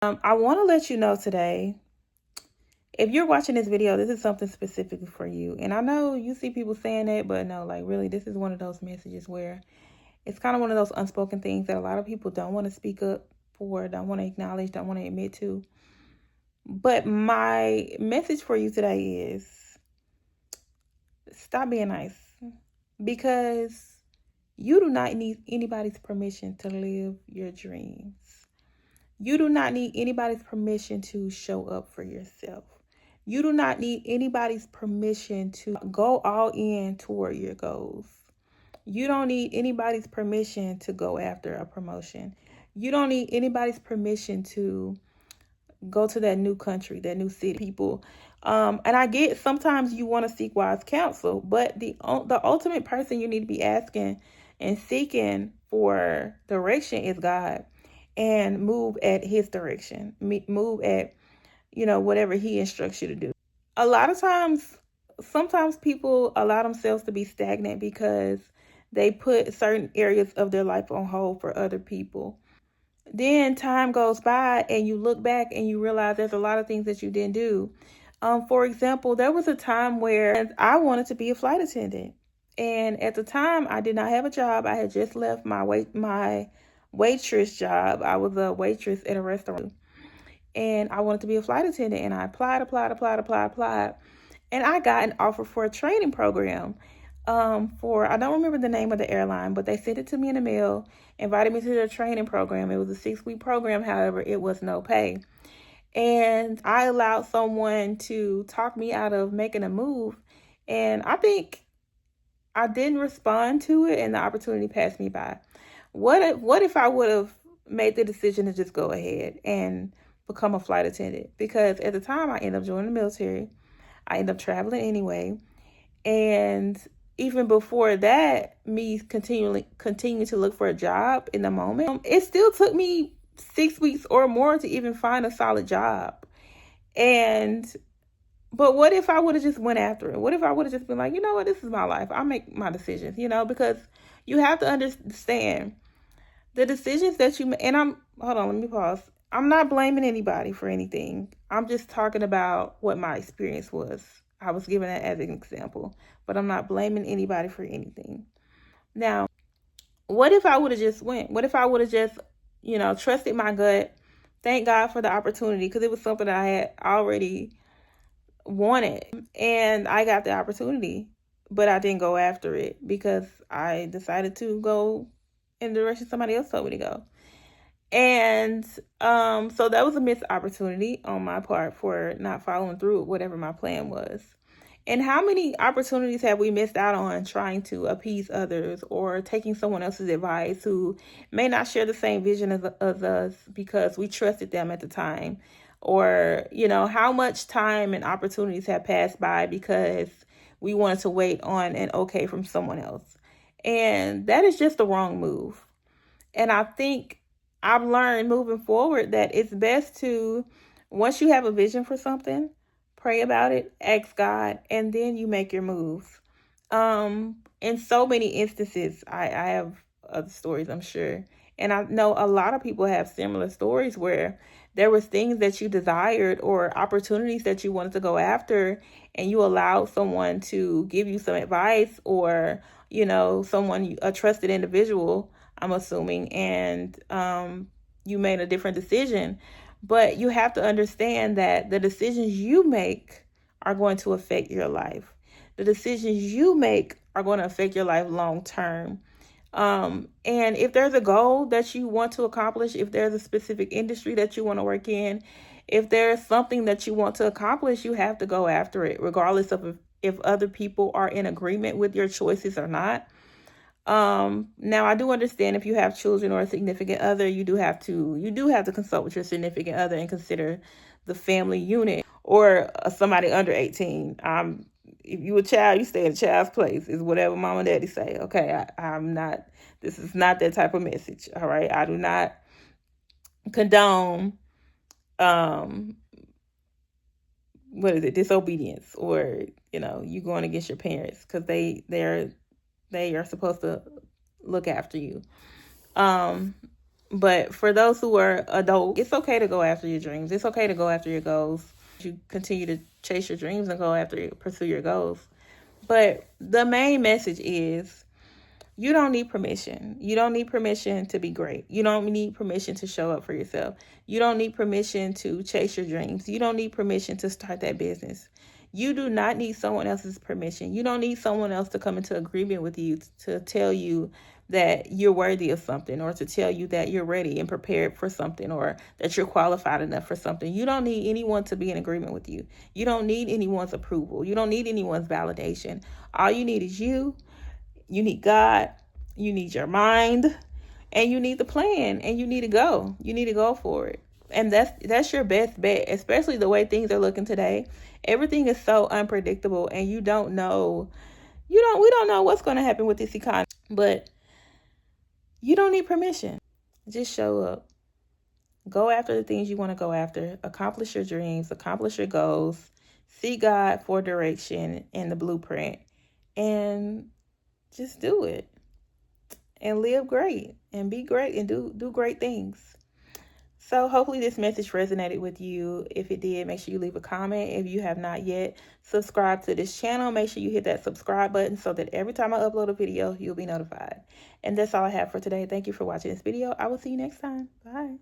I want to let you know today, if you're watching this video, this is something specific for you. And I know you see people saying that, but no, like really, this is one of those messages where it's kind of one of those unspoken things that a lot of people don't want to speak up for, don't want to acknowledge, don't want to admit to. But my message for you today is stop being nice, because you do not need anybody's permission to live your dreams. You do not need anybody's permission to show up for yourself. You do not need anybody's permission to go all in toward your goals. You don't need anybody's permission to go after a promotion. You don't need anybody's permission to go to that new country, that new city. People, and I get sometimes you want to seek wise counsel, but the ultimate person you need to be asking and seeking for direction is God. And move at his direction. Move at, whatever he instructs you to do. A lot of times, sometimes people allow themselves to be stagnant because they put certain areas of their life on hold for other people. Then time goes by and you look back and you realize there's a lot of things that you didn't do. For example, there was a time where I wanted to be a flight attendant. And at the time, I did not have a job. I had just left my waitress job. I was a waitress at a restaurant. And I wanted to be a flight attendant. And I applied. And I got an offer for a training program I don't remember the name of the airline, but they sent it to me in the mail, invited me to their training program. It was a 6-week program. However, it was no pay. And I allowed someone to talk me out of making a move. And I think I didn't respond to it and the opportunity passed me by. What if I would have made the decision to just go ahead and become a flight attendant? Because at the time I ended up joining the military. I ended up traveling anyway. And even before that, me continuing to look for a job in the moment, it still took me 6 weeks or more to even find a solid job. But what if I would have just went after it? What if I would have just been like, you know what, this is my life. I make my decisions, because you have to understand the decisions that you make. And hold on, let me pause. I'm not blaming anybody for anything. I'm just talking about what my experience was. I was giving that as an example, but I'm not blaming anybody for anything. Now, what if I would have just went? What if I would have just, trusted my gut? Thank God for the opportunity, because it was something that I had already wanted, and I got the opportunity, but I didn't go after it because I decided to go in the direction somebody else told me to go. And so that was a missed opportunity on my part for not following through with whatever my plan was. And how many opportunities have we missed out on trying to appease others or taking someone else's advice who may not share the same vision as us because we trusted them at the time? Or, how much time and opportunities have passed by because we wanted to wait on an okay from someone else. And that is just the wrong move. And I think I've learned moving forward that it's best to, once you have a vision for something, pray about it, ask God, and then you make your moves. In so many instances, I have other stories, I'm sure. And I know a lot of people have similar stories where there was things that you desired or opportunities that you wanted to go after, and you allowed someone to give you some advice or, someone, a trusted individual, I'm assuming, and you made a different decision. But you have to understand that the decisions you make are going to affect your life. The decisions you make are going to affect your life long term. And if there's a goal that you want to accomplish, if there's a specific industry that you want to work in, if there's something that you want to accomplish, you have to go after it, regardless of if other people are in agreement with your choices or not. Now I do understand if you have children or a significant other, you do have to consult with your significant other and consider the family unit, or somebody under 18. If you a child, you stay in a child's place, is whatever mom and daddy say. Okay, this is not that type of message. All right. I do not condone, disobedience, or, you going against your parents, because they are supposed to look after you. But for those who are adults, it's okay to go after your dreams. It's okay to go after your goals. You continue to chase your dreams and go after pursue your goals. But the main message is, you don't need permission. You don't need permission to be great. You don't need permission to show up for yourself. You don't need permission to chase your dreams. You don't need permission to start that business. You do not need someone else's permission. You don't need someone else to come into agreement with you to tell you that you're worthy of something, or to tell you that you're ready and prepared for something, or that you're qualified enough for something. You don't need anyone to be in agreement with you. You don't need anyone's approval. You don't need anyone's validation. All you need is you. You need God. You need your mind, and you need the plan, and you need to go. You need to go for it. And that's your best bet, especially the way things are looking today. Everything is so unpredictable, and we don't know what's going to happen with this economy. But you don't need permission. Just show up. Go after the things you want to go after. Accomplish your dreams. Accomplish your goals. Seek God for direction and the blueprint. And just do it. And live great. And be great. And do great things. So hopefully this message resonated with you. If it did, make sure you leave a comment. If you have not yet subscribed to this channel, make sure you hit that subscribe button so that every time I upload a video, you'll be notified. And that's all I have for today. Thank you for watching this video. I will see you next time. Bye.